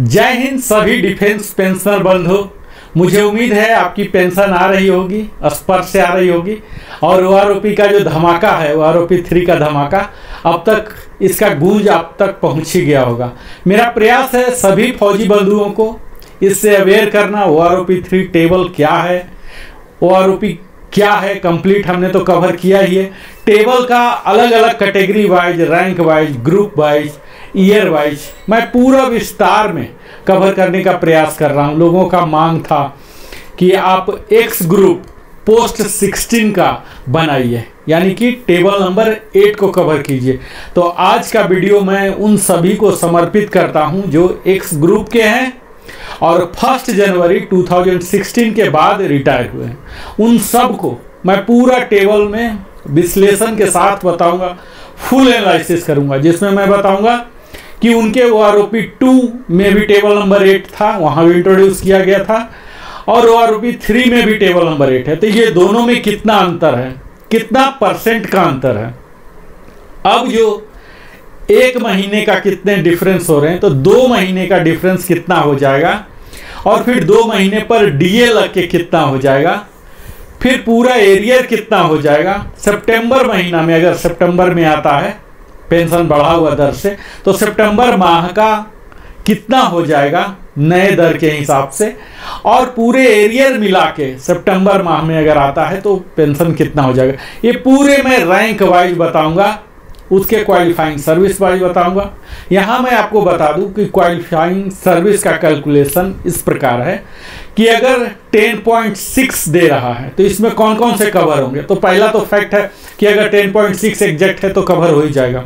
जय हिंद सभी defence pensioner बंधु। मुझे उम्मीद है आपकी पेंशन आ रही होगी, स्पर्श से आ रही होगी और ओआरओपी का जो धमाका है, ओआरओपी 3 का धमाका, अब तक इसका गूंज आप तक पहुंच ही गया होगा। मेरा प्रयास है सभी फौजी बंधुओं को इससे अवेयर करना। ओआरओपी 3 टेबल क्या है, ओआरओपी क्या है, कंप्लीट हमने तो कवर किया ही है। टेबल का अलग अलग category wise, rank wise, group wise, year wise मैं पूरा विस्तार में कवर करने का प्रयास कर रहा हूं। लोगों का मांग था कि आप एक्स ग्रुप पोस्ट 16 का बनाइए, यानी कि टेबल नंबर 8 को कवर कीजिए। तो आज का वीडियो मैं उन सभी को समर्पित करता हूं जो एक्स ग्रुप के हैं और 1 जनवरी 2016 के बाद रिटायर हुए हैं। उन सब को मैं पूरा टेबल में विश्लेषण के साथ बताऊंगा, फुल एनालिसिस करूंगा, जिसमें मैं बताऊंगा कि उनके ओआरओपी 2 में भी टेबल नंबर 8 था, वहां भी इंट्रोड्यूस किया गया था, और ओआरओपी 3 में भी टेबल नंबर 8 है। तो ये दोनों में कितना अंतर है, कितना परसेंट का अंतर है। अब जो 1 महीने का कितने डिफरेंस हो रहे हैं, तो 2 महीने का डिफरेंस कितना हो जाएगा, और फिर 2 महीने पर डीए लग के कितना हो जाएगा, फिर पूरा एरियर कितना हो जाएगा। सितंबर महीना में, अगर सितंबर में आता है पेंशन बढ़ा हुआ दर से, तो सितंबर माह का कितना हो जाएगा नए दर के हिसाब से, और पूरे एरियर मिला के सितंबर माह में अगर आता है तो पेंशन कितना हो जाएगा। ये पूरे मैं रैंक वाइज बताऊंगा, उसके क्वालिफाइंग सर्विस वाइज बताऊंगा। यहाँ मैं आपको बता दूं कि क्वालिफाइंग सर्विस का कैलकुलेशन इस प्रकार है कि अगर 10.6 दे रहा है तो इसमें कौन कौन से कवर होंगे। तो पहला तो फैक्ट है कि अगर 10.6 एग्जैक्ट है तो कवर हो ही जाएगा।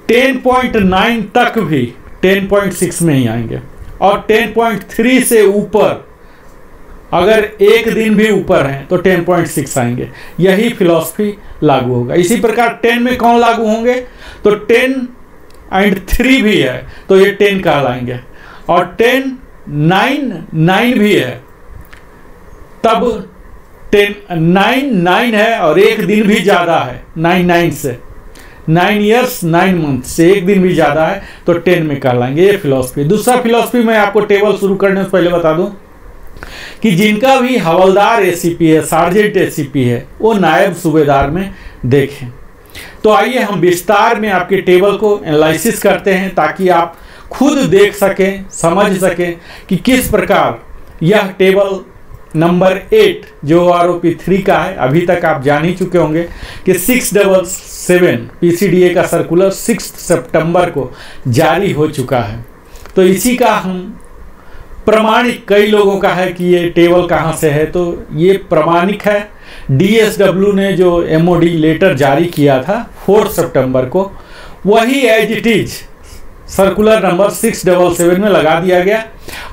10.9 तक भी 10.6 में ही आएंगे, और 10.3 से ऊपर अगर एक दिन भी ऊपर हैं तो 10.6 आएंगे। यही फिलॉसफी लागू होगा। इसी प्रकार 10 में कौन लागू होंगे, तो 10 और 3 भी है तो ये 10 कहलाएंगे, और 10, 9 भी है तब 10, 9 है और एक दिन भी ज़्यादा है, 9 से 9 ईयर्स 9 मंथ से एक दिन भी ज़्यादा है तो 10 में कहलाएंगे। ये फिलॉसफी। दूसरा फिलॉसफी मैं आपको टेबल शुरू करने से पहले बता दूं कि जिनका भी हवलदार एसीपी है, सार्जेंट एसीपी है, वो नायब सूबेदार में देखें। तो आइए हम विस्तार में आपके टेबल को एनालिसिस करते हैं ताकि आप खुद देख सकें, समझ सकें कि किस प्रकार यह टेबल नंबर 8 जो आरओपी 3 का है, अभी तक आप जान ही चुके होंगे कि 677 पीसीडीए का सर्कुलर 6 सितंबर को जारी हो चुका है। तो इसी का हम प्रमाणिक, कई लोगों का है कि ये टेबल कहाँ से है, तो ये प्रमाणिक है। डीएसडब्ल्यू ने जो एमओडी लेटर जारी किया था 4 सितंबर को, वही as it is circular number 677 में लगा दिया गया,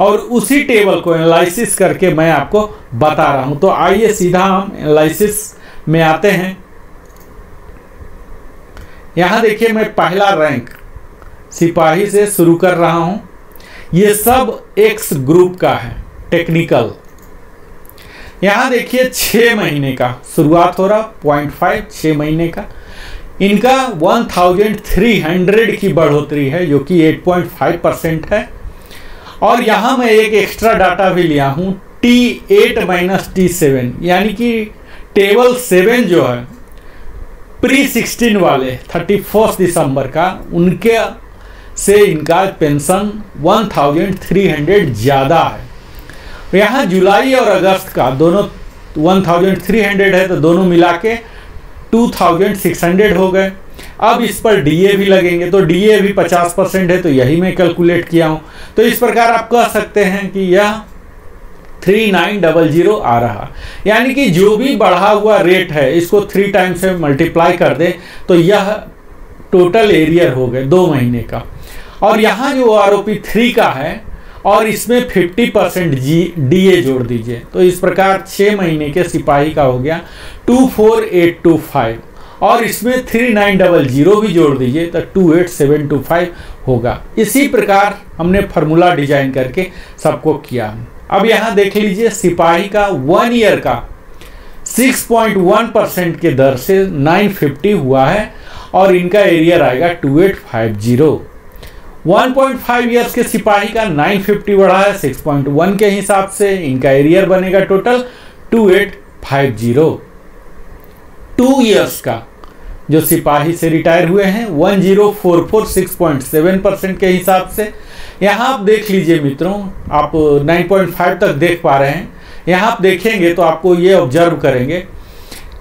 और उसी टेबल को एनालिसिस करके मैं आपको बता रहा हूं। तो आइए सीधा हम एनालिसिस में आते हैं। यहां देखिए, मैं पहला रैंक सिपाही से शुरू कर रहा हूं। ये सब एक्स ग्रुप का है, टेक्निकल। यहां देखिए 6 महीने का शुरुआत हो रहा, 0.5 6 महीने का। इनका 1300 की बढ़ोतरी है जो कि 8.5% है। और यहां मैं एक एक्स्ट्रा डाटा भी लिया हूं, T8 - T7, यानी कि टेबल 7 जो है प्री 16 वाले 31 दिसंबर का, उनके से इनका पेंशन 1300 ज़्यादा है। यहाँ जुलाई और अगस्त का दोनों 1300 है, तो दोनों मिला के 2600 हो गए। अब इस पर डीए भी लगेंगे, तो डीए भी 50% है, तो यही मैं कैलकुलेट किया हूँ। तो इस प्रकार आप कह सकते हैं कि यह 3900 आ रहा, यानी कि जो भी बढ़ा हुआ रेट है इसको 3 टाइम्स से मल्टीप्लाई कर दे तो यह टोटल एरियर हो गए 2 महीने का। और यहाँ जो आरओपी 3 का है, और इसमें 50% डीए जोड़ दीजिए, तो इस प्रकार 6 महीने के सिपाही का हो गया 24825, और इसमें 3900 भी जोड़ दीजिए तो 28725 होगा। इसी प्रकार हमने फार्मूला डिजाइन करके सबको किया। अब यहाँ देख लीजिए, सिपाही का 1 ईयर का 6.1% के दर से 950 हुआ है, और इनका एरियर आएगा 2850। 1.5 ईयर्स के सिपाही का 950 बढ़ा है 6.1 के हिसाब से। इनका एरियर बनेगा टोटल 2850। 2 ईयर्स का जो सिपाही से रिटायर हुए हैं 1044 6.7% के हिसाब से। यहाँ आप देख लीजिए मित्रों, आप 9.5 तक देख पा रहे हैं। यहाँ आप देखेंगे तो आपको ये ऑब्जर्व करेंगे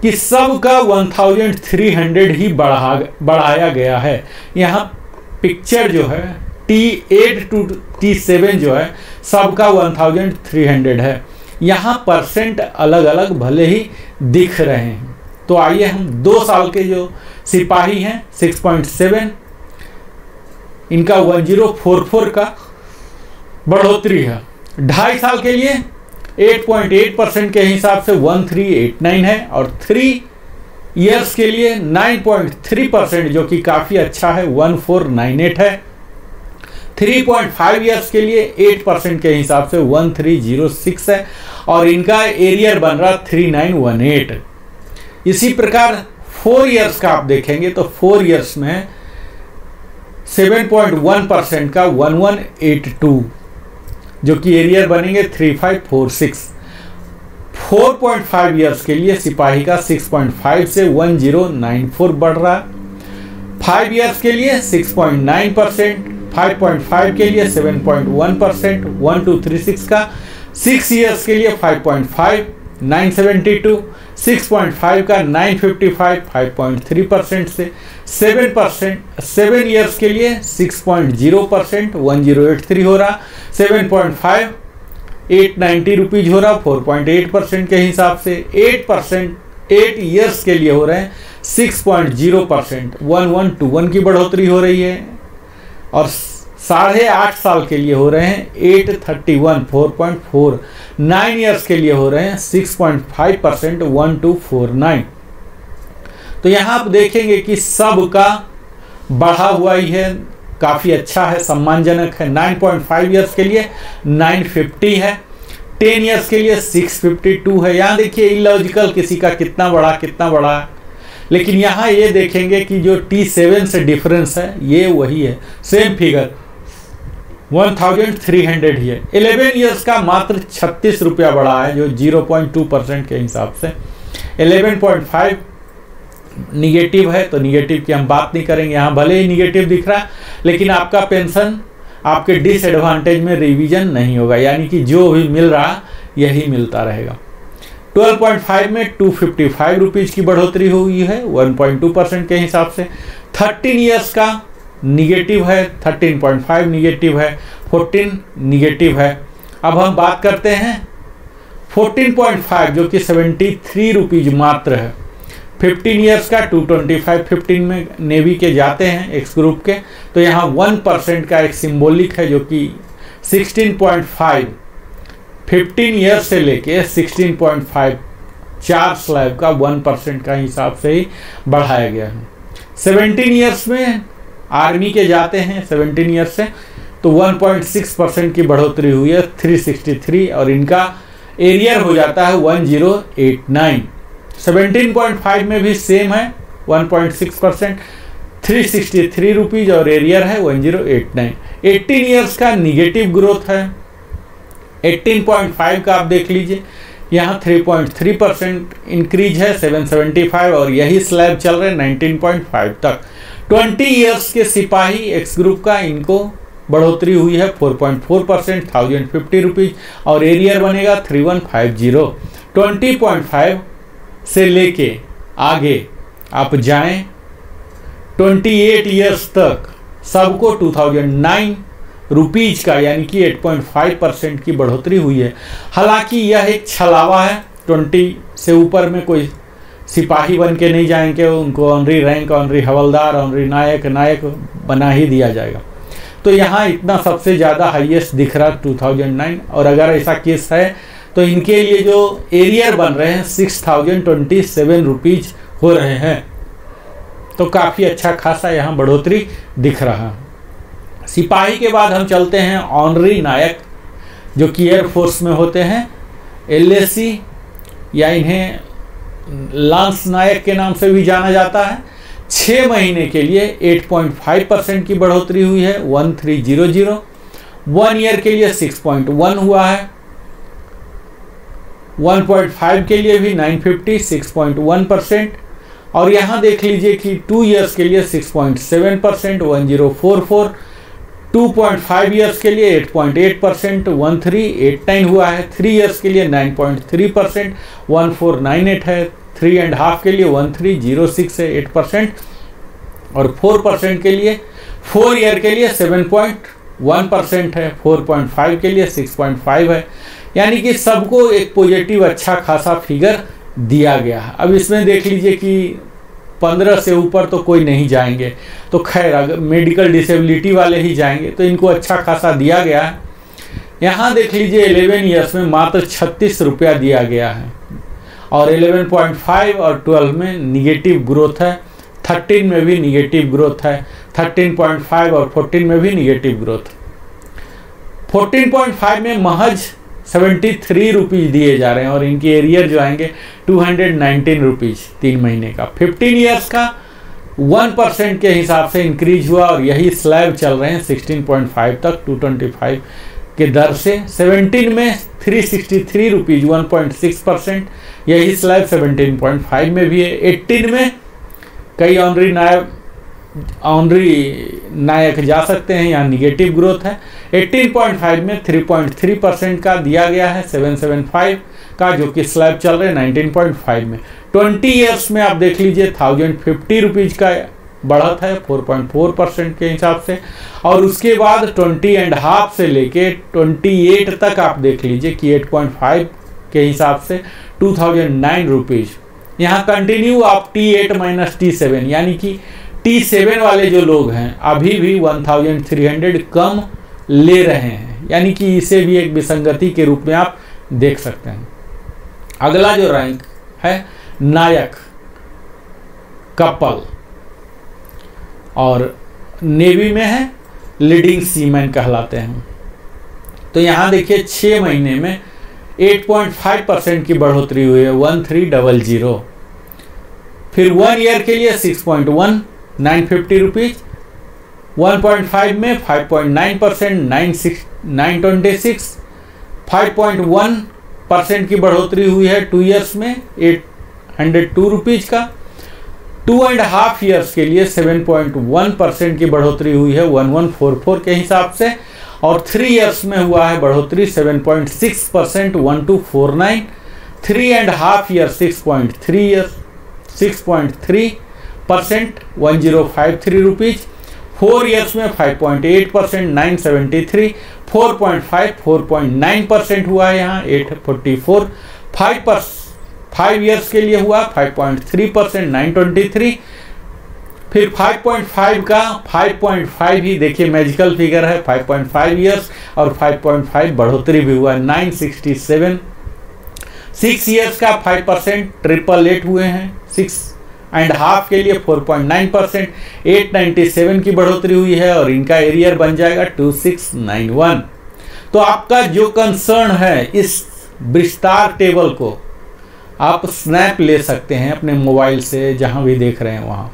कि सबका 1300 ही बढ़ाया गया है। यहाँ पिक्चर जो है T8 to T7 जो है सबका 1300 है। यहाँ परसेंट अलग अलग भले ही दिख रहे हैं। तो आइए हम 2 साल के जो सिपाही हैं 6.7, इनका 1044 का बढ़ोतरी है। 2.5 साल के लिए 8.8% के हिसाब से 1389 है, और 3 ईयर्स के लिए 9.3% जो कि काफ़ी अच्छा है 1498 है। 3.5 ईयर्स के लिए 8% के हिसाब से 1306 है, और इनका एरियर बन रहा 3918। इसी प्रकार 4 ईयर्स का आप देखेंगे तो 4 ईयर्स में 7.1% का 1182 जो कि एरियर बनेंगे 3546। 4.5 ईयर्स के लिए सिपाही का 6.5 से 1094 बढ़ रहा। 5 ईयर्स के लिए 6.9%, 5.5 के लिए 7.1%, 1236 का। 6 ईयर्स के लिए 5.5 972, 6.5 का 955 5.3% से। 7 ईयर्स के लिए 6.0% 1083 हो रहा। 7.5 890 रुपीज हो रहा 4.8% के हिसाब से। 8 ईयर्स के लिए हो रहे हैं 6.0% 1121 की बढ़ोतरी हो रही है, और 8.5 साल के लिए हो रहे हैं 831 4.4। 9 ईयर्स के लिए हो रहे हैं 6.5% 1249। तो यहाँ आप देखेंगे कि सबका बढ़ा हुआ ही है, काफ़ी अच्छा है, सम्मानजनक है। 9.5 ईयर्स के लिए 950 है। 10 ईयर्स के लिए 652 है। यहाँ देखिए इलॉजिकल किसी का कितना बढ़ा है, लेकिन यहाँ ये देखेंगे कि जो T7 से डिफरेंस है ये वही है, सेम फिगर 1300 ही है। 11 ईयर्स का मात्र 36 रुपया बढ़ा है, जो 0.2% के हिसाब से। 11.5 निगेटिव है, तो निगेटिव की हम बात नहीं करेंगे। यहाँ भले ही निगेटिव दिख रहा है, लेकिन आपका पेंशन आपके डिसएडवांटेज में रिवीजन नहीं होगा, यानी कि जो भी मिल रहा यही मिलता रहेगा। 12.5 में 255 रुपीज़ की बढ़ोतरी हुई है 1.2% के हिसाब से। 13 ईयर्स का निगेटिव है, 13.5 निगेटिव है, 14 निगेटिव है। अब हम बात करते हैं 14.5 जो कि 73 रुपीज़ मात्र है। 15 ईयर्स का 225, 15 में नेवी के जाते हैं एक्स ग्रुप के, तो यहाँ 1% का एक सिंबॉलिक है जो कि 16.5 15 ईयर्स से लेके 16.5 4 स्लैब का 1% का हिसाब से ही बढ़ाया गया है। 17 ईयर्स में आर्मी के जाते हैं 17 ईयर्स से, तो 1.6% की बढ़ोतरी हुई है 363, और इनका एरियर हो जाता है 1089। 17.5 में भी सेम है 1.6% 363 रुपीज़, और एरियर है 1089। 18 ईयर्स का निगेटिव ग्रोथ है। 18.5 का आप देख लीजिए, यहाँ 3.3% इंक्रीज है 775, और यही स्लैब चल रहे 19.5 तक। 20 ईयर्स के सिपाही एक्स ग्रुप का, इनको बढ़ोतरी हुई है 4.4% 1050 रुपीज़, और एरियर बनेगा 3150। 20.5 से लेके आगे आप जाएं 28 ईयर्स तक सबको 2009 रुपीज़ का, यानी कि 8.5% की बढ़ोतरी हुई है। हालांकि यह एक छलावा है, 20 से ऊपर में कोई सिपाही बन के नहीं जाएंगे, उनको ऑनरी रैंक, ऑनरी हवलदार, ऑनरी नायक बना ही दिया जाएगा। तो यहाँ इतना सबसे ज़्यादा हाईएस्ट दिख रहा 2009, और अगर ऐसा केस है तो इनके लिए जो एरियर बन रहे हैं 6027 रुपीज़ हो रहे हैं, तो काफ़ी अच्छा खासा यहाँ बढ़ोतरी दिख रहा है। सिपाही के बाद हम चलते हैं ऑनरी नायक, जो कि एयरफोर्स में होते हैं। LAC या इन्हें लांस नायक के नाम से भी जाना जाता है। 6 महीने के लिए 8.5% की बढ़ोतरी हुई है 1300। 1 ईयर के लिए 6.1 हुआ है। 1.5 के लिए भी 950 6.1%। और यहाँ देख लीजिए कि 2 ईयर्स के लिए 6.7% 1044। 2.5 ईयर्स के लिए 8.8% 1389 हुआ है। 3 ईयर्स के लिए 9.3% 1498 है। 3.5 के लिए 1306 है 8%। और 4% के लिए 4 ईयर के लिए 7.1% है। 4.5 के लिए 6.5 है। यानी कि सबको एक पॉजिटिव अच्छा खासा फिगर दिया गया है। अब इसमें देख लीजिए कि 15 से ऊपर तो कोई नहीं जाएंगे, तो खैर अगर मेडिकल डिसेबिलिटी वाले ही जाएंगे, तो इनको अच्छा खासा दिया गया है। यहाँ देख लीजिए 11 ईयर्स में मात्र 36 रुपया दिया गया है। और 11.5 और 12 में निगेटिव ग्रोथ है। 13 में भी निगेटिव ग्रोथ है। 13.5 और 14 में भी निगेटिव ग्रोथ। 14.5 में महज 73 रुपीज़ दिए जा रहे हैं और इनकी एरियर जो आएंगे 219 रुपीज़ 3 महीने का। 15 ईयर्स का 1% के हिसाब से इंक्रीज हुआ और यही स्लैब चल रहे हैं 16.5 तक 225 के दर से। 17 में 363 रुपीज़ 1.6%, यही स्लैब 17.5 में भी है। 18 में कई ऑनरी नायक जा सकते हैं, यहाँ निगेटिव ग्रोथ है। 18.5 में 3.3% का दिया गया है 775 का, जो कि स्लैब चल रहे हैं 19.5 में। 20 ईयर्स में आप देख लीजिए 1050 रुपीज़ का बढ़त है 4.4% के हिसाब से। और उसके बाद 20.5 से लेके 28 तक आप देख लीजिए कि 8.5 के हिसाब से 2009 रुपीज़। यहाँ कंटिन्यू आप T8 माइनस T7 यानी कि T7 वाले जो लोग हैं अभी भी 1300 कम ले रहे हैं, यानी कि इसे भी एक विसंगति के रूप में आप देख सकते हैं। अगला जो रैंक है नायक कपल और नेवी में है लीडिंग सीमैन कहलाते हैं। तो यहाँ देखिए 6 महीने में 8.5% की बढ़ोतरी हुई है 1300। फिर 1 ईयर के लिए 6.1 950 रुपीज़। 1.5 में 5.9% 926। 5.1% की बढ़ोतरी हुई है 2 ईयर्स में 802 रुपीज़ का। 2.5 ईयर्स के लिए 7.1% की बढ़ोतरी हुई है 1144 के हिसाब से। और 3 ईयर्स में हुआ है बढ़ोतरी 7.6% 1249। 3.5 ईयर 6.3% 1053 रुपीज़। 4 ईयर्स में 5.8% 973। 4.9% हुआ है यहाँ 844। 5 ईयर्स के लिए हुआ 5.3% 923। फिर 5.5 का 5.5 ही देखिए मैजिकल फिगर है 5.5 ईयर्स और 5.5 बढ़ोतरी भी हुआ 967। 6 ईयर्स का 5% 888 हुए हैं। 6.5 के लिए 4.9% 897 की बढ़ोतरी हुई है और इनका एरियर बन जाएगा 2691। तो आपका जो कंसर्न है इस विस्तार टेबल को आप स्नैप ले सकते हैं अपने मोबाइल से, जहां भी देख रहे हैं वहां।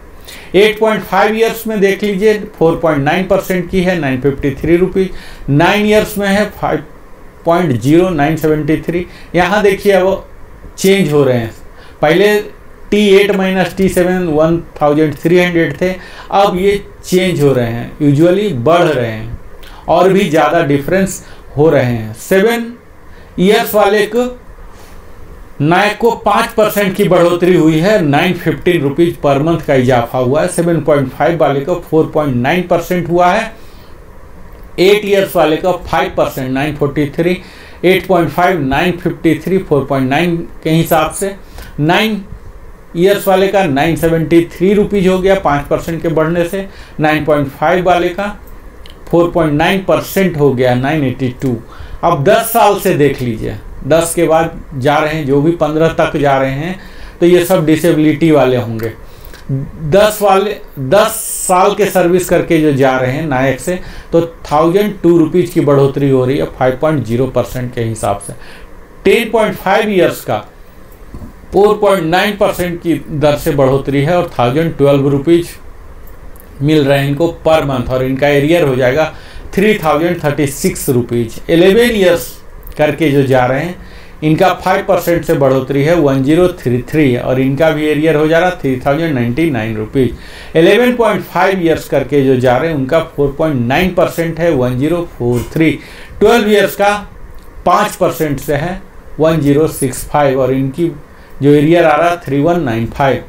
8.5 ईयर्स में देख लीजिए 4.9% की है 953 रुपीज़। 9 ईयर्स में है 5.0 973। यहाँ देखिए अब चेंज हो रहे हैं। पहले T8 माइनस T7 1300 थे, अब ये चेंज हो रहे हैं, यूजुअली बढ़ रहे हैं और भी ज़्यादा डिफरेंस हो रहे हैं। 7 ईयर्स वाले को नायक को 5% की बढ़ोतरी हुई है 915 रुपीज़ पर मंथ का इजाफा हुआ है। 7.5 वाले को 4.9% हुआ है। 8 ईयर्स वाले को 5% 943। 8.5 953 4.9 के हिसाब से। 9 ईयर्स वाले का 973 रुपीज़ हो गया 5% के बढ़ने से। 9.5 वाले का 4.9% हो गया 982। अब 10 साल से देख लीजिए, 10 के बाद जा रहे हैं, जो भी 15 तक जा रहे हैं तो ये सब डिसेबिलिटी वाले होंगे। 10 साल के सर्विस करके जो जा रहे हैं नायक से, तो 1002 रुपीज़ की बढ़ोतरी हो रही है 5.0% के हिसाब से। 10.5 ईयर्स का 4.9% की दर से बढ़ोतरी है और 1012 रुपीज मिल रहे हैं इनको पर मंथ, और इनका एरियर हो जाएगा 3036 रुपीज। 11 ईयर्स करके जो जा रहे हैं इनका 5% से बढ़ोतरी है 1033, और इनका भी एरियर हो जा रहा 3099 रुपीज। 11.5 ईयर्स करके जो जा रहे हैं उनका 4.9% है 1043। 12 ईयर्स का 5% से है 1065, और इनकी जो एरियर आ रहा 3195।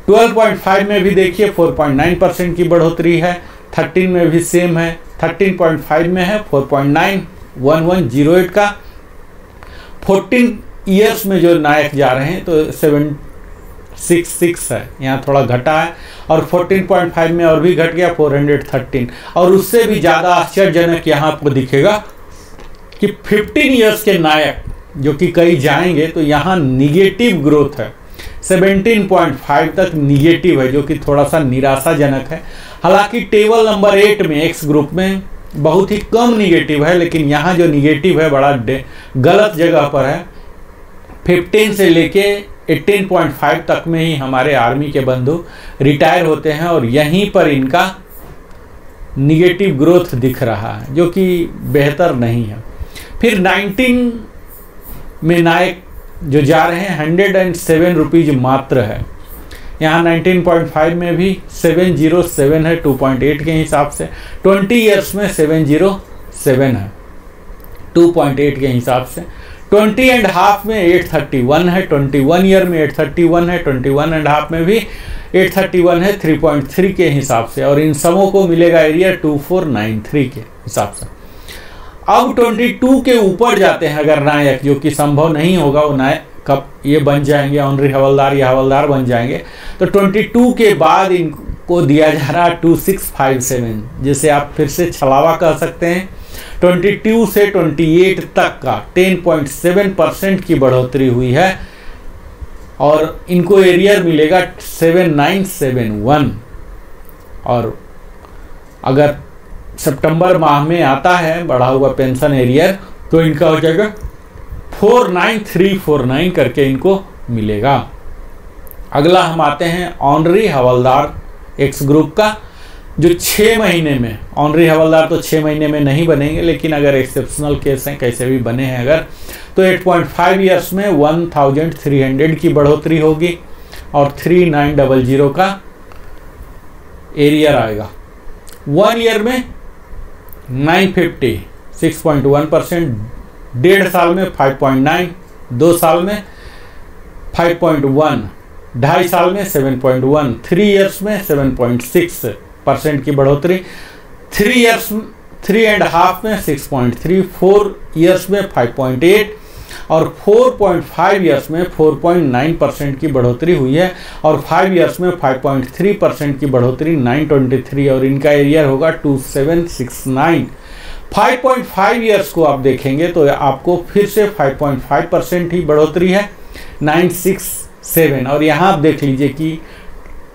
12.5 में भी देखिए 4.9% की बढ़ोतरी है। 13 में भी सेम है, 13.5 में है 4.91108 का। 14 ईयर्स में जो नायक जा रहे हैं तो 766 है, यहाँ थोड़ा घटा है, और 14.5 में और भी घट गया 413। और उससे भी ज़्यादा आश्चर्यजनक यहाँ आपको दिखेगा कि 15 ईयर्स के नायक जो कि कई जाएंगे तो यहाँ निगेटिव ग्रोथ है, 17.5 तक निगेटिव है, जो कि थोड़ा सा निराशाजनक है। हालांकि टेबल नंबर 8 में एक्स ग्रुप में बहुत ही कम निगेटिव है, लेकिन यहाँ जो निगेटिव है बड़ा गलत जगह पर है। 15 से लेके 18.5 तक में ही हमारे आर्मी के बंधु रिटायर होते हैं, और यहीं पर इनका निगेटिव ग्रोथ दिख रहा है, जो कि बेहतर नहीं है। फिर 19 में नायक जो जा रहे हैं 107 रुपीज मात्र है। यहाँ 19.5 में भी 707 है 2.8 के हिसाब से। 20 ईयर्स में 707 है 2.8 के हिसाब से। 20 एंड हाफ में 831 है, 21 ईयर में 831 है, 21 एंड हाफ में भी 831 है 3.3 के हिसाब से, और इन सबों को मिलेगा एरिया 2493 के हिसाब से। अब 22 के ऊपर जाते हैं अगर नायक, जो कि संभव नहीं होगा, वो नायक कब ये बन जाएंगे ऑनरी हवलदार या हवलदार बन जाएंगे, तो 22 के बाद इनको दिया जा रहा 2657, जिसे आप फिर से छलावा कह सकते हैं। 22 से 28 तक का 10.7% की बढ़ोतरी हुई है, और इनको एरियर मिलेगा 7971। और अगर सितंबर माह में आता है बढ़ा हुआ पेंशन एरियर तो इनका हो जाएगा 49349 करके इनको मिलेगा। अगला हम आते हैं ऑनरी हवलदार एक्स ग्रुप का, जो 6 महीने में, ऑनरी हवलदार तो 6 महीने में नहीं बनेंगे, लेकिन अगर एक्सेप्शनल केस हैं, कैसे भी बने हैं अगर, तो 8.5 ईयर्स में 1300 की बढ़ोतरी होगी, और 3900 का एरियर आएगा। 1 ईयर में 950 6.1%, 1.5 साल में 5.9, 2 साल में 5.1, 2.5 साल में 7.1, 3 ईयर्स में 7.6% की बढ़ोतरी, 3 एंड हाफ में 6.3, 4 ईयर्स में 5.8, और 4.5 ईयर्स में 4.9% की बढ़ोतरी हुई है, और 5 ईयर्स में 5.3% की बढ़ोतरी 923, और इनका एरियर होगा 2769। 5.5 ईयर्स को आप देखेंगे तो आपको फिर से 5.5% ही बढ़ोतरी है 967, और यहाँ आप देख लीजिए कि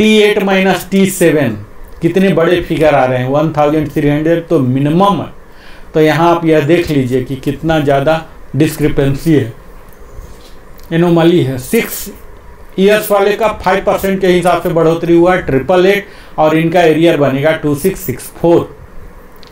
T8 माइनस T7 कितने बड़े फिगर आ रहे हैं, 1300 तो मिनिमम है। तो यहाँ आप यह देख लीजिए कि कितना ज़्यादा डिस्क्रिपेंसी है, एनोमली है। 6 ईयर्स वाले का 5% के हिसाब से बढ़ोतरी हुआ है 888, और इनका एरियर बनेगा 2664।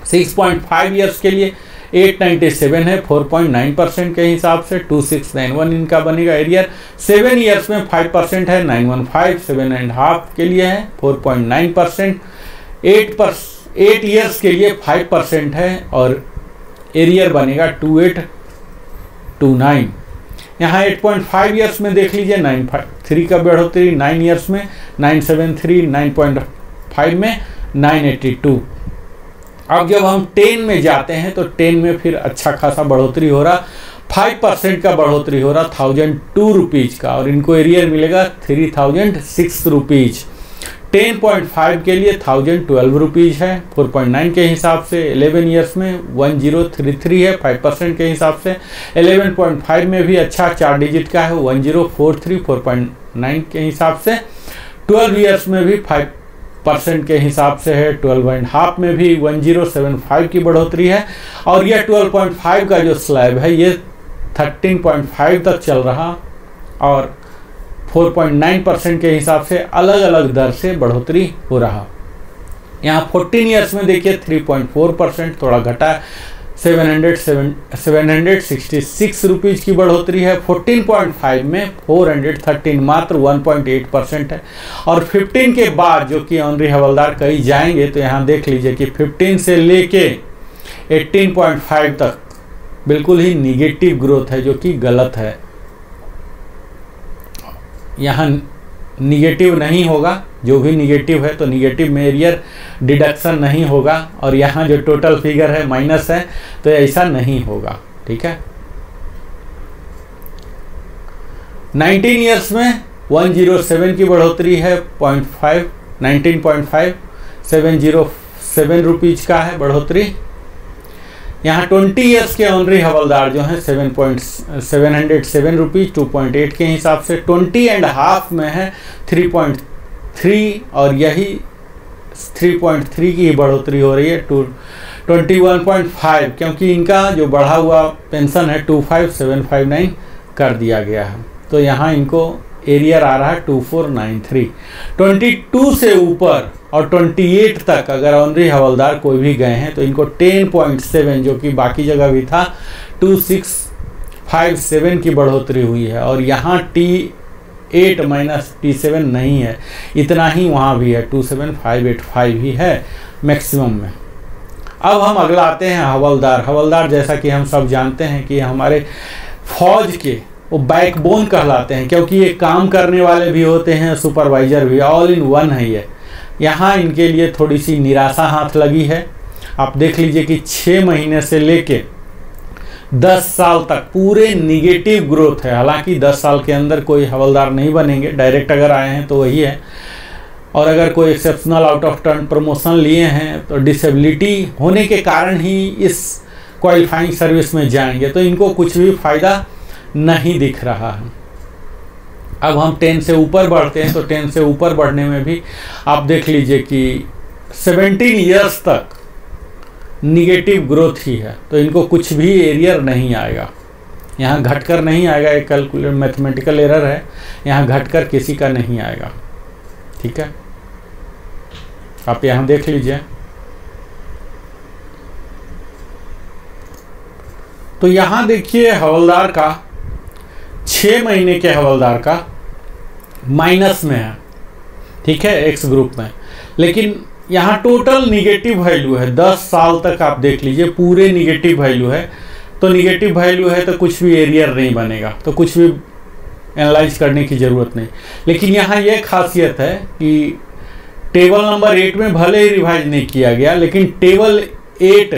6.5 ईयर्स के लिए 897 है 4.9% के हिसाब से, 2691 इनका बनेगा एरियर। 7 ईयर्स में 5% है 915, 7 एंड हाफ के लिए है 4.9%, 8 ईयर्स के लिए 5% है, और एरियर बनेगा 2829। यहाँ 8.5 ईयर्स में देख लीजिए 953 का बढ़ोतरी, 9 ईयर्स में 973, 9.5 में 982। अब जब हम 10 में जाते हैं तो 10 में फिर अच्छा खासा बढ़ोतरी हो रहा, 5% का बढ़ोतरी हो रहा 1002 रुपीज़ का, और इनको एरियर मिलेगा 3006 रुपीज़। 10.5 के लिए 1012 रुपीज़ है 4.9 के हिसाब से। 11 ईयर्स में 1033 है 5% के हिसाब से। 11.5 में भी अच्छा 4 डिजिट का है 1043 4.9 के हिसाब से। 12 ईयर्स में भी 5% के हिसाब से है। 12 एंड हाफ में भी 1075 की बढ़ोतरी है, और यह 12.5 का जो स्लैब है ये 13.5 तक चल रहा, और 4.9% के हिसाब से अलग अलग दर से बढ़ोतरी हो रहा। यहाँ 14 ईयर्स में देखिए 3.4% थोड़ा घटा है, 766 रुपीज़ की बढ़ोतरी है। 14.5 में 413 मात्र 1.8% है। और 15 के बाद जो कि ऑनरी हवलदार कहीं जाएंगे तो यहाँ देख लीजिए कि 15 से लेके 18.5 तक बिल्कुल ही निगेटिव ग्रोथ है, जो कि गलत है। यहाँ निगेटिव नहीं होगा, जो भी निगेटिव है तो निगेटिव में एरियर डिडक्शन नहीं होगा, और यहाँ जो टोटल फिगर है माइनस है तो ऐसा नहीं होगा। ठीक है, 19 ईयर्स में 107 की बढ़ोतरी है, 19.5 707 रुपीज़ का है बढ़ोतरी। यहाँ 20 ईयर्स के ऑनरी हवलदार जो हैं 707 रुपीज़ 2.8 के हिसाब से। 20.5 में है 3.3, और यही 3.3 की बढ़ोतरी हो रही है 21.5, क्योंकि इनका जो बढ़ा हुआ पेंशन है 25759 कर दिया गया है। तो यहाँ इनको एरियर आ रहा है 2493। 22 से ऊपर और 28 तक अगर ऑनरी हवलदार कोई भी गए हैं तो इनको 10.7, जो कि बाकी जगह भी था, 2657 की बढ़ोतरी हुई है। और यहाँ T8 माइनस T7 नहीं है, इतना ही वहाँ भी है, 27585 ही है मैक्सिमम में। अब हम अगला आते हैं हवलदार। हवलदार जैसा कि हम सब जानते हैं कि हमारे फौज के वो बैकबोन कहलाते हैं, क्योंकि ये काम करने वाले भी होते हैं, सुपरवाइजर भी, ऑल इन वन है ये। यहाँ इनके लिए थोड़ी सी निराशा हाथ लगी है। आप देख लीजिए कि 6 महीने से लेके 10 साल तक पूरे निगेटिव ग्रोथ है। हालांकि 10 साल के अंदर कोई हवलदार नहीं बनेंगे, डायरेक्ट अगर आए हैं तो वही है, और अगर कोई exceptional out of turn promotion लिए हैं तो डिसेबिलिटी होने के कारण ही इस क्वालिफाइंग सर्विस में जाएंगे, तो इनको कुछ भी फ़ायदा नहीं दिख रहा है। अब हम 10 से ऊपर बढ़ते हैं तो 10 से ऊपर बढ़ने में भी आप देख लीजिए कि 17 ईयर्स तक निगेटिव ग्रोथ ही है, तो इनको कुछ भी एरियर नहीं आएगा। यहाँ घटकर नहीं आएगा, एक कैलकुलेट मैथमेटिकल एरर है, यहाँ घटकर किसी का नहीं आएगा। ठीक है, आप यहाँ देख लीजिए। तो यहाँ देखिए हवलदार का 6 महीने के हवलदार का माइनस में है, ठीक है, एक्स ग्रुप में, लेकिन यहाँ टोटल निगेटिव वैल्यू है। 10 साल तक आप देख लीजिए पूरे निगेटिव वैल्यू है। तो निगेटिव वैल्यू है तो कुछ भी एरियर नहीं बनेगा, तो कुछ भी एनालाइज करने की ज़रूरत नहीं। लेकिन यहाँ यह खासियत है कि टेबल नंबर 8 में भले ही रिवाइज नहीं किया गया, लेकिन टेबल 8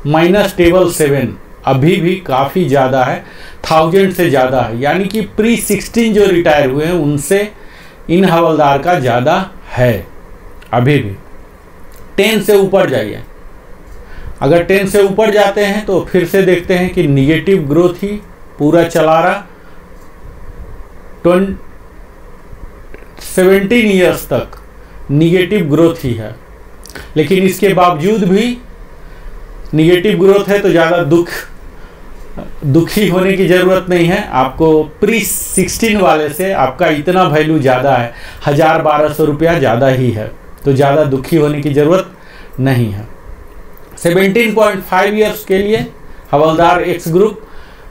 माइनस टेबल 7 अभी भी काफ़ी ज़्यादा है, 1000 से ज़्यादा है। यानी कि प्री-16 जो रिटायर हुए हैं उनसे इन हवलदार का ज़्यादा है अभी भी। 10 से ऊपर जाइए, अगर 10 से ऊपर जाते हैं तो फिर से देखते हैं कि निगेटिव ग्रोथ ही पूरा चला रहा। 17 ईयर्स तक निगेटिव ग्रोथ ही है, लेकिन इसके बावजूद भी निगेटिव ग्रोथ है तो ज़्यादा दुखी होने की ज़रूरत नहीं है। आपको प्री-16 वाले से आपका इतना वैल्यू ज़्यादा है, 1000-1200 रुपया ज़्यादा ही है, तो ज़्यादा दुखी होने की ज़रूरत नहीं है। 17.5 ईयर्स के लिए हवलदार एक्स ग्रुप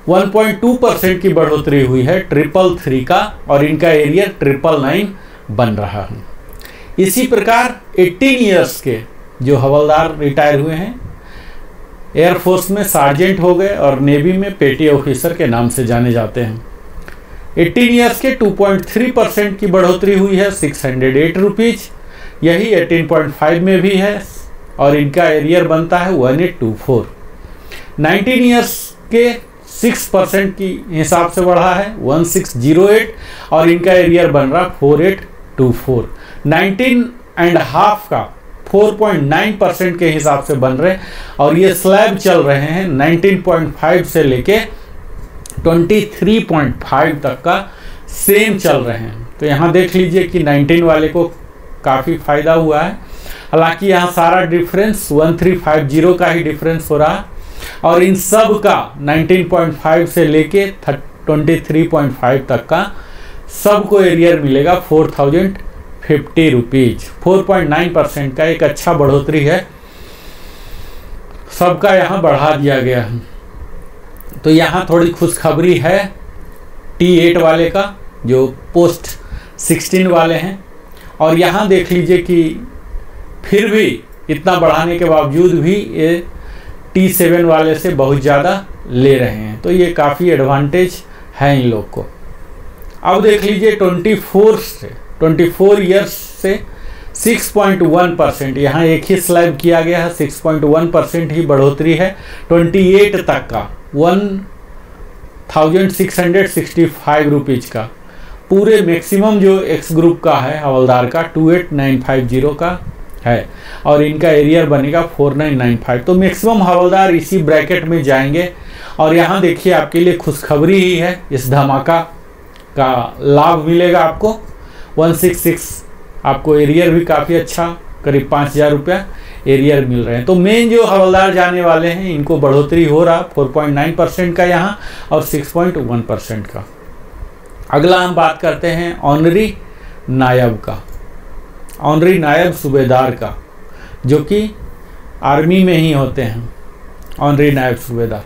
1.2% की बढ़ोतरी हुई है 333 का, और इनका एरियर 999 बन रहा है। इसी प्रकार 18 ईयर्स के जो हवलदार रिटायर हुए हैं, एयरफोर्स में सार्जेंट हो गए और नेवी में पेटी ऑफिसर के नाम से जाने जाते हैं। 18 ईयर्स के 2.3% की बढ़ोतरी हुई है 608 रुपीज़, यही 18.5 में भी है, और इनका एरियर बनता है 1824। 19 ईयर्स के 6% की हिसाब से बढ़ा है 1608, और इनका एरियर बन रहा 4824। 19.5 का 4.9% के हिसाब से बन रहे, और ये स्लैब चल रहे हैं 19.5 से लेके 23.5 तक का सेम चल रहे हैं। तो यहाँ देख लीजिए कि 19 वाले को काफ़ी फ़ायदा हुआ है। हालांकि यहाँ सारा डिफरेंस 1350 का ही डिफरेंस हो रहा है, और इन सब का 19.5 से लेके 23.5 तक का सबको एरियर मिलेगा 4050 रुपीज। 4.9% का एक अच्छा बढ़ोतरी है, सबका यहाँ बढ़ा दिया गया है। तो यहाँ थोड़ी खुशखबरी है T8 वाले का, जो पोस्ट 16 वाले हैं। और यहाँ देख लीजिए कि फिर भी इतना बढ़ाने के बावजूद भी ये T7 वाले से बहुत ज़्यादा ले रहे हैं, तो ये काफ़ी एडवांटेज है इन लोग को। अब देख लीजिए 24 ईयर्स से 6.1%, यहाँ एक ही स्लैब किया गया है, 6.1% ही बढ़ोतरी है। 28 तक का 1665 रुपीज़ का, पूरे मैक्सिमम जो एक्स ग्रुप का है हवलदार का 28950 का है, और इनका एरियर बनेगा 4995। तो मैक्सिमम हवलदार इसी ब्रैकेट में जाएंगे। और यहाँ देखिए आपके लिए खुशखबरी ही है, इस धमाका का लाभ मिलेगा आपको। 166 आपको एरियर भी काफ़ी अच्छा, करीब 5000 रुपया एरियर मिल रहे हैं। तो मेन जो हवलदार जाने वाले हैं इनको बढ़ोतरी हो रहा 4.9% का यहाँ और 6.1% का। अगला हम बात करते हैं ऑनरी नायब का, ऑनरी नायब सूबेदार का, जो कि आर्मी में ही होते हैं। ऑनरी नायब सूबेदार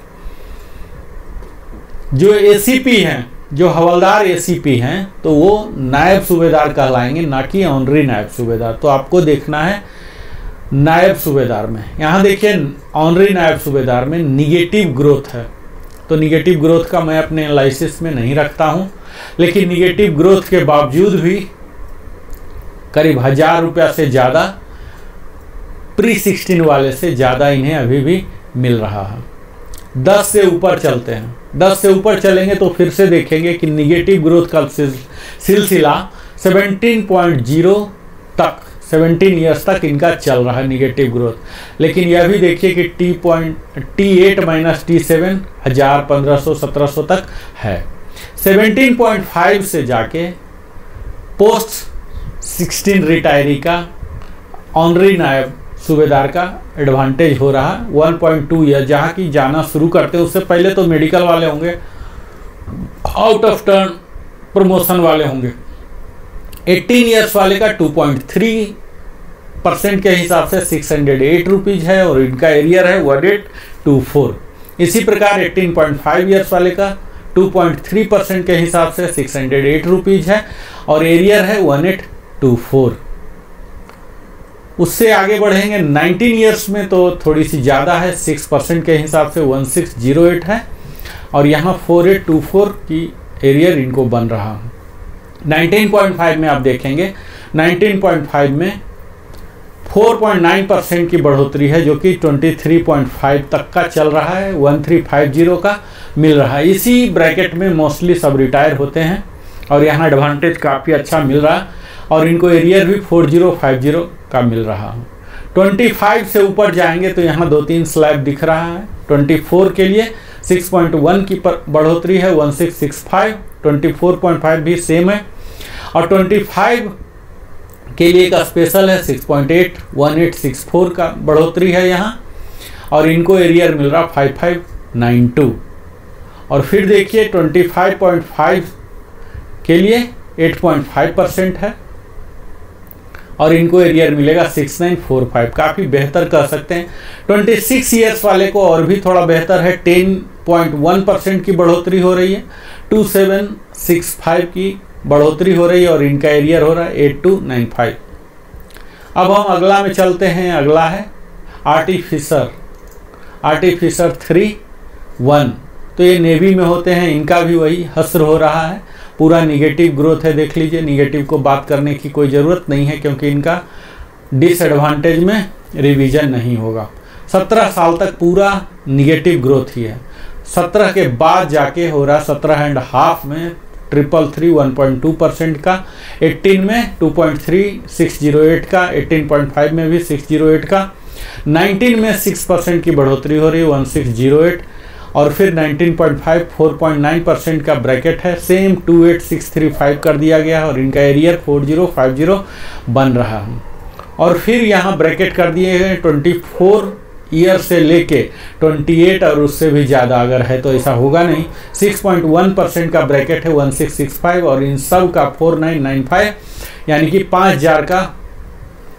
जो एसीपी हैं, जो हवलदार एसीपी हैं, तो वो नायब सूबेदार कहलाएंगे, ना कि ऑनरी नायब सूबेदार। तो आपको देखना है नायब सूबेदार में। यहाँ देखिए ऑनरी नायब सूबेदार में निगेटिव ग्रोथ है, तो निगेटिव ग्रोथ का मैं अपने एनालिसिस में नहीं रखता हूँ, लेकिन निगेटिव ग्रोथ के बावजूद भी करीब 1000 रुपया से ज़्यादा प्री 16 वाले से ज़्यादा इन्हें अभी भी मिल रहा है। 10 से ऊपर चलते हैं, 10 से ऊपर चलेंगे तो फिर से देखेंगे कि निगेटिव ग्रोथ का सिलसिला 17.0 तक, 17 ईयर्स तक इनका चल रहा है निगेटिव ग्रोथ। लेकिन यह भी देखिए कि T8 माइनस T7 1000, 1500, 1700 तक है। 17.5 से जाके पोस्ट 16 रिटायरी का ऑनरी नायब सूबेदार का एडवांटेज हो रहा 1.2 ईयर। जहाँ की जाना शुरू करते हैं उससे पहले तो मेडिकल वाले होंगे, आउट ऑफ टर्न प्रमोशन वाले होंगे। 18 ईयर्स वाले का 2.3% के हिसाब से 608 रुपीज़ है और इनका एरियर है 1824। इसी प्रकार 18.5 ईयर्स वाले का 2.3% के हिसाब से 608 रुपीज़ है और एरियर है 1824। उससे आगे बढ़ेंगे 19 ईयर्स में तो थोड़ी सी ज़्यादा है, 6% के हिसाब से 1608 है और यहाँ 4824 की एरियर इनको बन रहा है। 19.5 में आप देखेंगे, 19.5 में 4.9% की बढ़ोतरी है, जो कि 23.5 तक का चल रहा है, 1350 का मिल रहा है। इसी ब्रैकेट में मोस्टली सब रिटायर होते हैं और यहाँ एडवांटेज काफ़ी अच्छा मिल रहा है और इनको एरियर भी 4050 का मिल रहा है। 25 से ऊपर जाएंगे तो यहाँ 2-3 स्लैब दिख रहा है। 24 के लिए 6.1 की बढ़ोतरी है, 1665। 24.5 भी सेम है और 25 के लिए का स्पेशल है 6.8, 1864 का बढ़ोतरी है यहाँ और इनको एरियर मिल रहा 5592। और फिर देखिए 25.5 के लिए 8.5% है और इनको एरियर मिलेगा 6945, काफ़ी बेहतर कह सकते हैं। 26 ईयर्स वाले को और भी थोड़ा बेहतर है, 10.1% की बढ़ोतरी हो रही है, 2765 की बढ़ोतरी हो रही है और इनका एरियर हो रहा है 8295। अब हम अगला में चलते हैं। अगला है आर्टिफिसर 3-1, तो ये नेवी में होते हैं, इनका भी वही हस्र हो रहा है, पूरा निगेटिव ग्रोथ है। देख लीजिए, निगेटिव को बात करने की कोई ज़रूरत नहीं है क्योंकि इनका डिसएडवांटेज में रिवीजन नहीं होगा। 17 साल तक पूरा निगेटिव ग्रोथ ही है, 17 के बाद जाके हो रहा 17.5 में 333 1.2% का, 18 में 2.3 608 का, 18.5 में भी 608 का, 19 में 6% की बढ़ोतरी हो रही है 1608 और फिर 19.5 4.9% का ब्रैकेट है, सेम 28635 कर दिया गया और इनका एरियर 4050 बन रहा है। और फिर यहाँ ब्रैकेट कर दिए गए 24 ईयर से लेके 28 और उससे भी ज़्यादा अगर है तो ऐसा होगा नहीं। 6.1% का ब्रैकेट है 1665 और इन सब का 4995 यानी कि 5000 का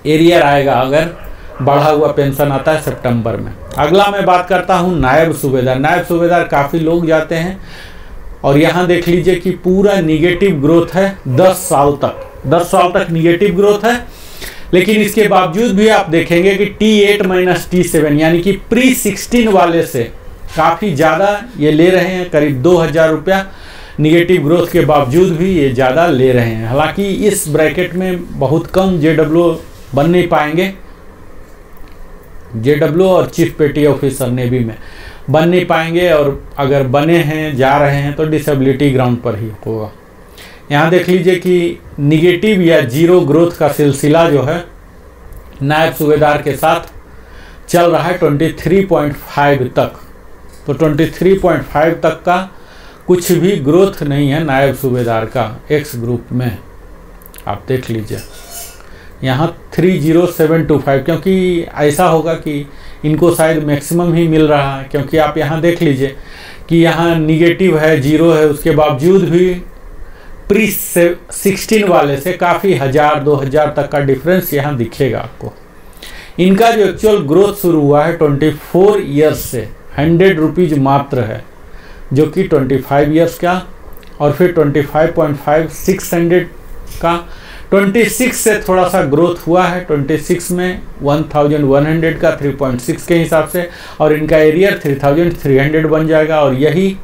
एरियर आएगा अगर बढ़ा हुआ पेंशन आता है सितंबर में। अगला मैं बात करता हूँ नायब सूबेदार। नायब सूबेदार काफ़ी लोग जाते हैं और यहाँ देख लीजिए कि पूरा निगेटिव ग्रोथ है 10 साल तक निगेटिव ग्रोथ है। लेकिन इसके बावजूद भी आप देखेंगे कि T8 माइनस T7 यानी कि प्री 16 वाले से काफ़ी ज़्यादा ये ले रहे हैं, करीब 2000 रुपया निगेटिव ग्रोथ के बावजूद भी ये ज़्यादा ले रहे हैं। हालांकि इस ब्रैकेट में बहुत कम JW बन नहीं पाएंगे, JW और चीफ पेटी ऑफिसर नेवी में बन नहीं पाएंगे, और अगर बने हैं जा रहे हैं तो डिसेबिलिटी ग्राउंड पर ही होगा। यहाँ देख लीजिए कि निगेटिव या जीरो ग्रोथ का सिलसिला जो है नायब सूबेदार के साथ चल रहा है 23.5 तक। तो 23.5 तक का कुछ भी ग्रोथ नहीं है नायब सूबेदार का एक्स ग्रुप में। आप देख लीजिए यहाँ 30725, क्योंकि ऐसा होगा कि इनको शायद मैक्सिमम ही मिल रहा है, क्योंकि आप यहाँ देख लीजिए कि यहाँ निगेटिव है, जीरो है, उसके बावजूद भी प्री 16 वाले से काफ़ी 1000-2000 तक का डिफरेंस यहाँ दिखेगा आपको। इनका जो एक्चुअल ग्रोथ शुरू हुआ है 24 ईयर्स से 100 रुपीज़ मात्र है, जो कि 25 ईयर्स का, और फिर 25.5 600 का, 26 से थोड़ा सा ग्रोथ हुआ है, 26 में 1100 का 3.6 के हिसाब से, और इनका एरियर 3300 बन जाएगा, और यही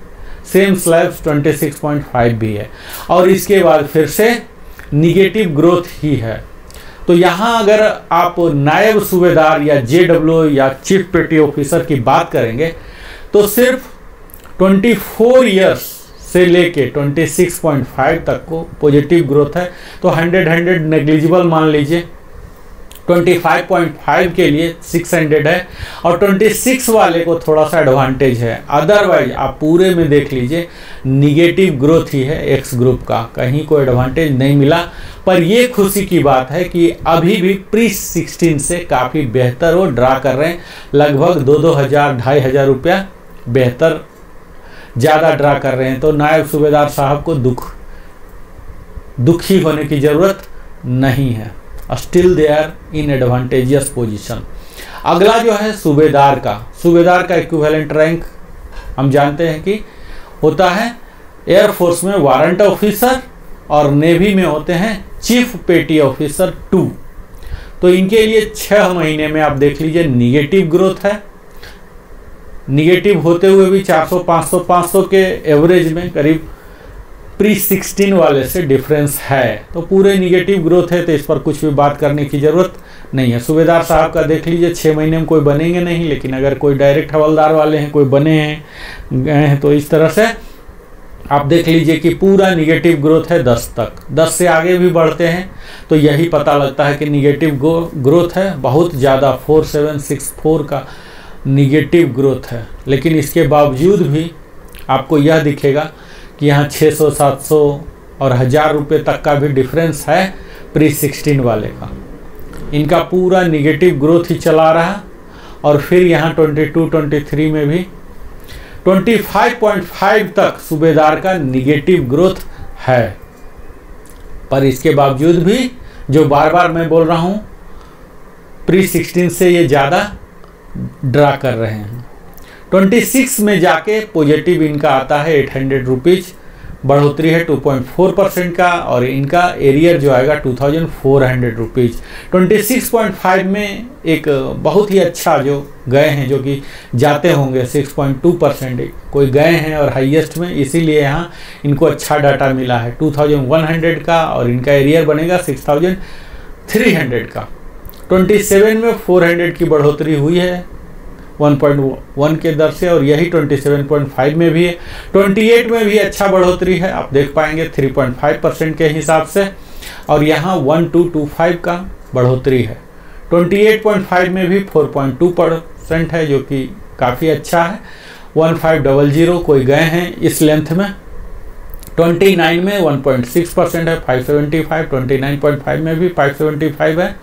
सेम स्लैब्स 26.5 भी है, और इसके बाद फिर से निगेटिव ग्रोथ ही है। तो यहाँ अगर आप नायब सूबेदार या JW या चीफ पेटी ऑफिसर की बात करेंगे तो सिर्फ 24 ईयर्स से लेके 26.5 तक को पॉजिटिव ग्रोथ है। तो 100 नेग्लिजिबल मान लीजिए, 25.5 के लिए 600 है, और 26 वाले को थोड़ा सा एडवांटेज है। अदरवाइज आप पूरे में देख लीजिए निगेटिव ग्रोथ ही है एक्स ग्रुप का, कहीं कोई एडवांटेज नहीं मिला। पर ये खुशी की बात है कि अभी भी प्री 16 से काफ़ी बेहतर वो ड्रा कर रहे हैं, लगभग 2,000-2,500 रुपया बेहतर ज़्यादा ड्रा कर रहे हैं। तो नायब सूबेदार साहब को दुखी होने की ज़रूरत नहीं है, still they are in advantageous position. अगला जो है सूबेदार का इक्विवेलेंट रैंक हम जानते हैं कि होता है एयरफोर्स में वारंट ऑफिसर, और नेवी में होते हैं चीफ पेटी ऑफिसर 2। तो इनके लिए 6 महीने में आप देख लीजिए निगेटिव ग्रोथ है, निगेटिव होते हुए भी 400-500 के एवरेज में करीब प्री 16 वाले से डिफरेंस है। तो पूरे निगेटिव ग्रोथ है, तो इस पर कुछ भी बात करने की ज़रूरत नहीं है। सूबेदार साहब का देख लीजिए 6 महीने में कोई बनेंगे नहीं, लेकिन अगर कोई डायरेक्ट हवलदार वाले हैं, कोई बने हैं गए हैं, तो इस तरह से आप देख लीजिए कि पूरा निगेटिव ग्रोथ है 10 तक। 10 से आगे भी बढ़ते हैं तो यही पता लगता है कि निगेटिव ग्रोथ है बहुत ज़्यादा, 4764 का निगेटिव ग्रोथ है। लेकिन इसके बावजूद भी आपको यह दिखेगा कि यहाँ 600-700 और 1000 रुपये तक का भी डिफरेंस है प्री 16 वाले का। इनका पूरा निगेटिव ग्रोथ ही चला रहा, और फिर यहाँ 22-23 में भी 25.5 तक सूबेदार का निगेटिव ग्रोथ है। पर इसके बावजूद भी जो बार बार मैं बोल रहा हूँ प्री 16 से ये ज़्यादा ड्रा कर रहे हैं। 26 में जाके पॉजिटिव इनका आता है 800 रुपीज़, बढ़ोतरी है 2.4% का, और इनका एरियर जो आएगा 2400 रुपीज़। 26.5 में एक बहुत ही अच्छा जो गए हैं, जो कि जाते होंगे 6.2% कोई गए हैं और हाईएस्ट में, इसीलिए यहाँ इनको अच्छा डाटा मिला है 2100 का, और इनका एरियर बनेगा 6300 का। 27 में 400 की बढ़ोतरी हुई है 1.1 के दर से, और यही 27.5 में भी है। 28 में भी अच्छा बढ़ोतरी है, आप देख पाएंगे 3.5% के हिसाब से, और यहाँ 1225 का बढ़ोतरी है। 28.5 में भी 4.2% है, जो कि काफ़ी अच्छा है। 1500 कोई गए हैं इस लेंथ में। 29 में 1.6% है 575, 29.5 में भी 575 है,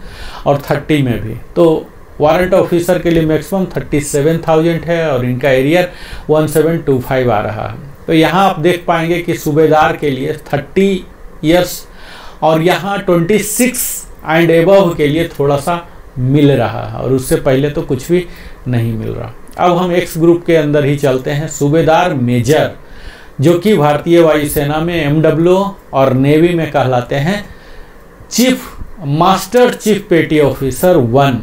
और 30 में भी। तो वारंट ऑफिसर के लिए मैक्सिमम 37,000 है और इनका एरियर 1725 आ रहा है। तो यहाँ आप देख पाएंगे कि सूबेदार के लिए 30 इयर्स और यहाँ 26 एंड एबव के लिए थोड़ा सा मिल रहा है और उससे पहले तो कुछ भी नहीं मिल रहा। अब हम एक्स ग्रुप के अंदर ही चलते हैं। सूबेदार मेजर जो कि भारतीय वायुसेना में एमडब्ल्यू और नेवी में कहलाते हैं चीफ मास्टर चीफ पेटी ऑफिसर 1।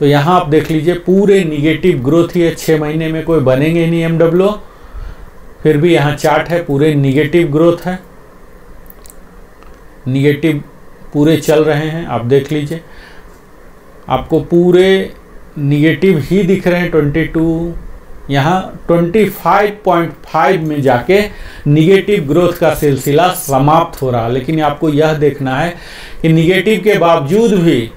तो यहाँ आप देख लीजिए पूरे निगेटिव ग्रोथ ही है, 6 महीने में कोई बनेंगे नहीं एमडब्ल्यू, फिर भी यहाँ चार्ट है पूरे निगेटिव ग्रोथ है, निगेटिव पूरे चल रहे हैं। आप देख लीजिए आपको पूरे निगेटिव ही दिख रहे हैं। 22 यहाँ 25.5 में जाके निगेटिव ग्रोथ का सिलसिला समाप्त हो रहा है। लेकिन आपको यह देखना है कि निगेटिव के बावजूद भी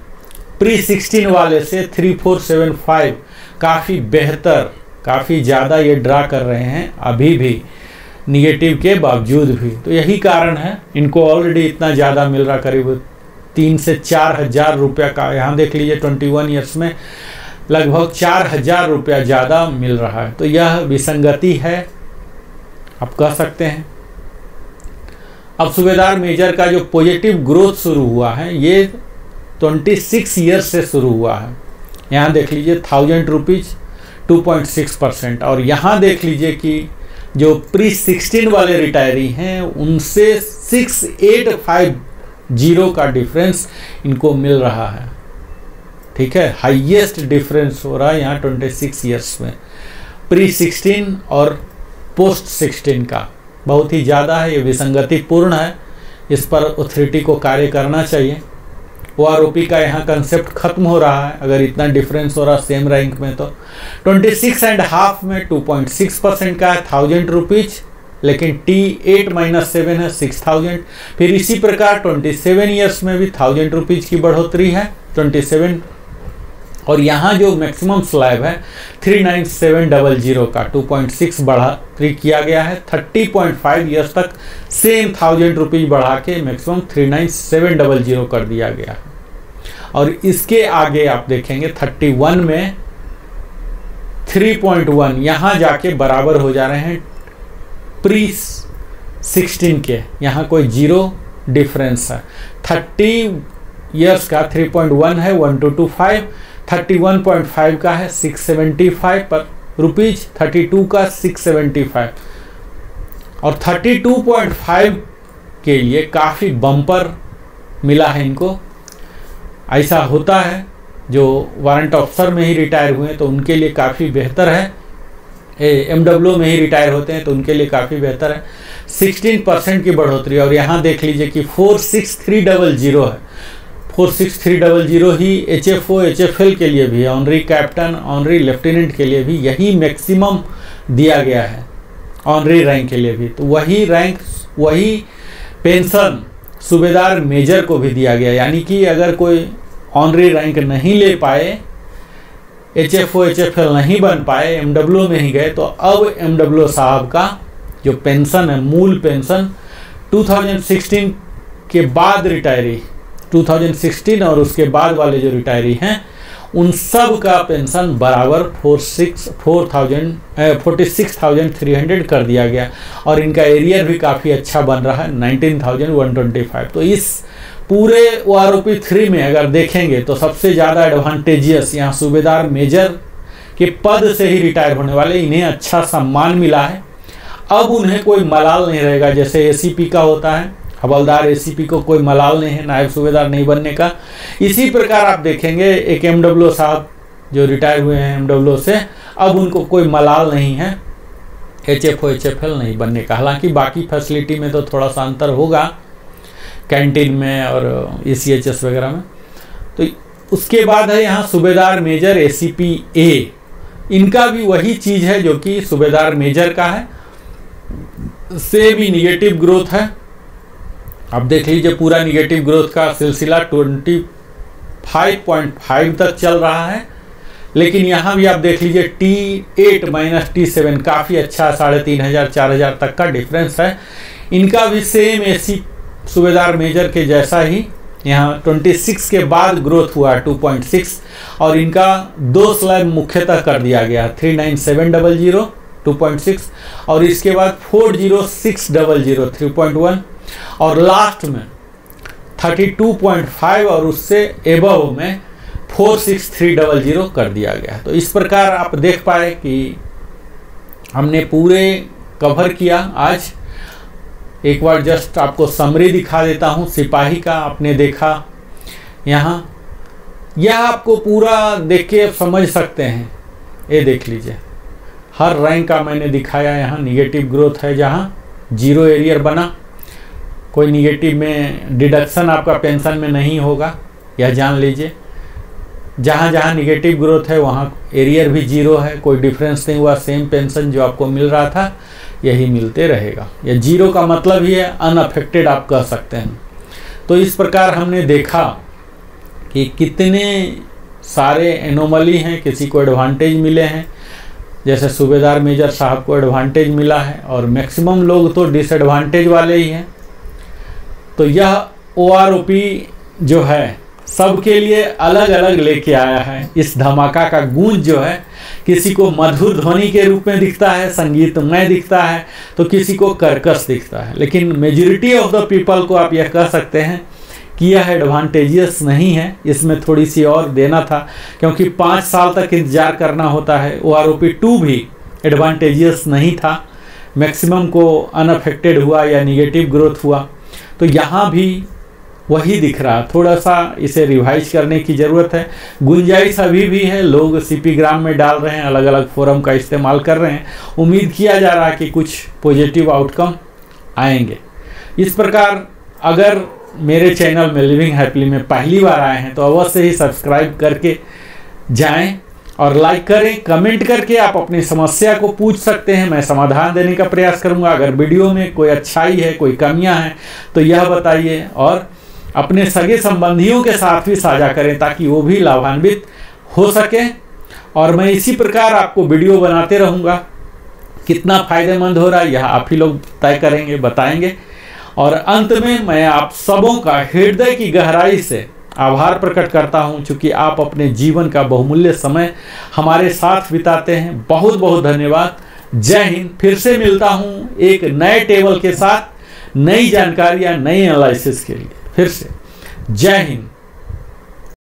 प्री 16 वाले से 3475 काफ़ी बेहतर, काफ़ी ज़्यादा ये ड्रा कर रहे हैं अभी भी निगेटिव के बावजूद भी। तो यही कारण है इनको ऑलरेडी इतना ज़्यादा मिल रहा, करीब 3 से 4 हज़ार रुपया का। यहाँ देख लीजिए 21 ईयर्स में लगभग 4 हज़ार रुपया ज़्यादा मिल रहा है। तो यह विसंगति है आप कह सकते हैं। अब सूबेदार मेजर का जो पॉजिटिव ग्रोथ शुरू हुआ है ये 26 ईयर्स से शुरू हुआ है। यहाँ देख लीजिए 1000 रुपीज़ 2.6% और यहाँ देख लीजिए कि जो प्री 16 वाले रिटायरी हैं उनसे 6850 का डिफरेंस इनको मिल रहा है। ठीक है, हाईएस्ट डिफरेंस हो रहा है यहाँ 26 ईयर्स में प्री 16 और पोस्ट 16 का, बहुत ही ज़्यादा है। ये विसंगतिपूर्ण है, इस पर अथॉरिटी को कार्य करना चाहिए। ओआरओपी का यहाँ कंसेप्ट खत्म हो रहा है अगर इतना डिफरेंस हो रहा सेम रैंक में। तो 26.5 में 2.6% का है 1000 रुपीज़, लेकिन T8-7 है 6000। फिर इसी प्रकार 27 ईयर्स में भी 1000 रुपीज़ की बढ़ोतरी है 27। और यहाँ जो मैक्सिमम स्लैब है 39700 का 2.6 बढ़ोतरी किया गया है। 30.5 ईयर्स तक सेम 1000 रुपीज़ बढ़ा के मैक्सिमम 39700 कर दिया गया है। और इसके आगे आप देखेंगे 31 में 3.1 यहाँ जाके बराबर हो जा रहे हैं प्री 16 के, यहाँ कोई जीरो डिफरेंस है। 30 ईयर्स का 3.1 है 1225, 31.5 का है 675 पर रुपीज़, 32 का 675 और 32.5 के लिए काफ़ी बम्पर मिला है इनको। ऐसा होता है जो वारंट ऑफिसर में ही रिटायर हुए हैं तो उनके लिए काफ़ी बेहतर है, एमडब्ल्यू में ही रिटायर होते हैं तो उनके लिए काफ़ी बेहतर है। 16% की बढ़ोतरी। और यहाँ देख लीजिए कि 46300 है, 46300 ही HFO HFL के लिए भी, ऑनरी कैप्टन ऑनरी लेफ्टिनेंट के लिए भी यही मैक्सिमम दिया गया है, ऑनरी रैंक के लिए भी। तो वही रैंक वही पेंशन सूबेदार मेजर को भी दिया गया। यानी कि अगर कोई ऑनरी रैंक नहीं ले पाए, HFO HFL नहीं बन पाए, एमडब्ल्यू में ही गए, तो अब एमडब्ल्यू साहब का जो पेंशन है, मूल पेंशन 2016 के बाद रिटायरी, 2016 और उसके बाद वाले जो रिटायरी हैं उन सब का पेंशन बराबर 46,300 कर दिया गया। और इनका एरियर भी काफ़ी अच्छा बन रहा है 19,125। तो इस पूरे OROP 3 में अगर देखेंगे तो सबसे ज़्यादा एडवांटेजियस यहाँ सूबेदार मेजर के पद से ही रिटायर होने वाले, इन्हें अच्छा सम्मान मिला है। अब उन्हें कोई मलाल नहीं रहेगा, जैसे ACP का होता है, हवलदार ACP को कोई मलाल नहीं है नायब सूबेदार नहीं बनने का। इसी प्रकार आप देखेंगे एक एमडब्ल्यू साहब जो रिटायर हुए हैं एमडब्ल्यू से, अब उनको कोई मलाल नहीं है HFO HFL नहीं बनने का। हालांकि बाकी फैसिलिटी में तो थोड़ा सा अंतर होगा, कैंटीन में और ECHS वगैरह में। तो उसके बाद है यहाँ सूबेदार मेजर ACP-A, इनका भी वही चीज़ है जो कि सूबेदार मेजर का है, से भी निगेटिव ग्रोथ है। आप देख लीजिए पूरा निगेटिव ग्रोथ का सिलसिला 25.5 तक चल रहा है। लेकिन यहाँ भी आप देख लीजिए T8-T7 काफ़ी अच्छा 3500-4000 तक का डिफरेंस है। इनका भी सेम AC सूबेदार मेजर के जैसा ही यहाँ 26 के बाद ग्रोथ हुआ 2.6 और इनका 2 स्लैब मुख्यतः कर दिया गया 39700 2.6 और इसके बाद 40600 3.1 और लास्ट में 32.5 और उससे एबव में 46300 कर दिया गया। तो इस प्रकार आप देख पाए कि हमने पूरे कवर किया। आज एक बार जस्ट आपको समरी दिखा देता हूँ। सिपाही का आपने देखा यहाँ, यह आपको पूरा देख के आप समझ सकते हैं। ये देख लीजिए, हर रैंक का मैंने दिखाया। यहाँ निगेटिव ग्रोथ है, जहाँ जीरो एरियर बना, कोई निगेटिव में डिडक्शन आपका पेंशन में नहीं होगा, यह जान लीजिए। जहाँ जहाँ निगेटिव ग्रोथ है वहाँ एरियर भी जीरो है, कोई डिफरेंस नहीं हुआ। सेम पेंशन जो आपको मिल रहा था यही मिलते रहेगा। या जीरो का मतलब ही है अनअफेक्टेड आप कह सकते हैं। तो इस प्रकार हमने देखा कि कितने सारे एनोमली हैं, किसी को एडवांटेज मिले हैं, जैसे सूबेदार मेजर साहब को एडवांटेज मिला है और मैक्सिमम लोग तो डिसएडवांटेज वाले ही हैं। तो यह OROP जो है सबके लिए अलग अलग लेके आया है। इस धमाका का गूंज जो है किसी को मधुर ध्वनि के रूप में दिखता है, संगीतमय दिखता है, तो किसी को कर्कश दिखता है, लेकिन मेजॉरिटी ऑफ द पीपल को आप यह कह सकते हैं कि यह एडवांटेजियस नहीं है। इसमें थोड़ी सी और देना था, क्योंकि 5 साल तक इंतजार करना होता है। OROP 2 भी एडवांटेजियस नहीं था, मैक्सिमम को अनअफेक्टेड हुआ या निगेटिव ग्रोथ हुआ। तो यहाँ भी वही दिख रहा, थोड़ा सा इसे रिवाइज करने की ज़रूरत है। गुंजाइश अभी भी है, लोग CP ग्राम में डाल रहे हैं, अलग अलग फोरम का इस्तेमाल कर रहे हैं। उम्मीद किया जा रहा है कि कुछ पॉजिटिव आउटकम आएंगे। इस प्रकार अगर मेरे चैनल में लिविंग हैप्पीली में पहली बार आए हैं तो अवश्य ही सब्सक्राइब करके जाएं और लाइक करें। कमेंट करके आप अपनी समस्या को पूछ सकते हैं, मैं समाधान देने का प्रयास करूंगा। अगर वीडियो में कोई अच्छाई है, कोई कमियां हैं तो यह बताइए और अपने सगे संबंधियों के साथ भी साझा करें ताकि वो भी लाभान्वित हो सके। और मैं इसी प्रकार आपको वीडियो बनाते रहूँगा। कितना फ़ायदेमंद हो रहा है यह आप ही लोग तय करेंगे, बताएंगे। और अंत में मैं आप सबों का हृदय की गहराई से आभार प्रकट करता हूं, चूँकि आप अपने जीवन का बहुमूल्य समय हमारे साथ बिताते हैं। बहुत बहुत धन्यवाद। जय हिंद। फिर से मिलता हूं एक नए टेबल के साथ, नई जानकारी या नई एनालिसिस के लिए। फिर से जय हिंद।